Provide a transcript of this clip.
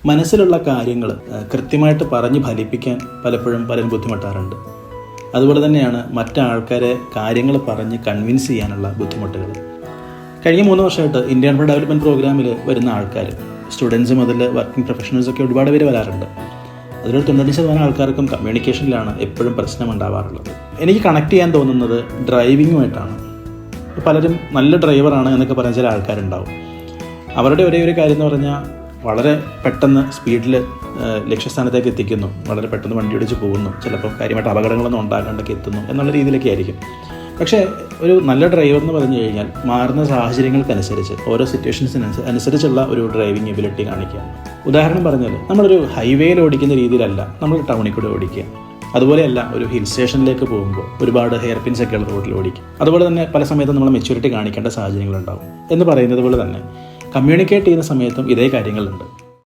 മനസ്സിലുള്ള കാര്യങ്ങൾ കൃത്യമായിട്ട് പറഞ്ഞ് ഫലിപ്പിക്കാൻ പലപ്പോഴും പലരും ബുദ്ധിമുട്ടാറുണ്ട്. അതുപോലെ തന്നെയാണ് മറ്റാൾക്കാരെ കാര്യങ്ങൾ പറഞ്ഞ് കൺവിൻസ് ചെയ്യാനുള്ള ബുദ്ധിമുട്ടുകൾ. കഴിഞ്ഞ 3 വർഷമായിട്ട് ഇന്ത്യൻ ഡെവലപ്മെൻറ്റ് പ്രോഗ്രാമിൽ വരുന്ന ആൾക്കാർ, സ്റ്റുഡൻസ് മുതൽ വർക്കിംഗ് പ്രൊഫഷണൽസൊക്കെ ഒരുപാട് പേര് വരാറുണ്ട്. അതിലൊരു 90% ആൾക്കാർക്കും കമ്മ്യൂണിക്കേഷനിലാണ് എപ്പോഴും പ്രശ്നമുണ്ടാവാറുള്ളത്. എനിക്ക് കണക്ട് ചെയ്യാൻ തോന്നുന്നത് ഡ്രൈവിങ്ങുമായിട്ടാണ്. പലരും നല്ല ഡ്രൈവറാണ് എന്നൊക്കെ പറഞ്ഞ ചില ആൾക്കാരുണ്ടാവും. അവരുടെ ഒരേ ഒരു കാര്യം എന്ന് പറഞ്ഞാൽ വളരെ പെട്ടെന്ന് സ്പീഡിൽ ലക്ഷ്യസ്ഥാനത്തേക്ക് എത്തിക്കുന്നു, വളരെ പെട്ടെന്ന് വണ്ടി ഓടിച്ച് പോകുന്നു, ചിലപ്പോൾ കാര്യമായിട്ട് അപകടങ്ങളൊന്നും ഉണ്ടാകാണ്ടൊക്കെ എത്തുന്നു എന്നുള്ള രീതിയിലൊക്കെ ആയിരിക്കും. പക്ഷേ ഒരു നല്ല ഡ്രൈവർ എന്ന് പറഞ്ഞു കഴിഞ്ഞാൽ മാറുന്ന സാഹചര്യങ്ങൾക്കനുസരിച്ച്, ഓരോ സിറ്റുവേഷൻസിന് അനുസരിച്ചുള്ള ഒരു ഡ്രൈവിംഗ് എബിലിറ്റി കാണിക്കുക. ഉദാഹരണം പറഞ്ഞാൽ നമ്മളൊരു ഹൈവേയിൽ ഓടിക്കുന്ന രീതിയിലല്ല നമ്മൾ ടൗണിൽ കൂടെ ഓടിക്കുക. അതുപോലെയല്ല ഒരു ഹിൽ സ്റ്റേഷനിലേക്ക് പോകുമ്പോൾ ഒരുപാട് ഹെയർ പിൻസ് ഒക്കെ ഉള്ള റോഡിൽ ഓടിക്കും. അതുപോലെ തന്നെ പല സമയത്തും നമ്മൾ മെച്യൂരിറ്റി കാണിക്കേണ്ട സാഹചര്യങ്ങളുണ്ടാവും. എന്ന് പറയുന്നത് പോലെ തന്നെ കമ്മ്യൂണിക്കേറ്റ് ചെയ്യുന്ന സമയത്തും ഇതേ കാര്യങ്ങളുണ്ട്.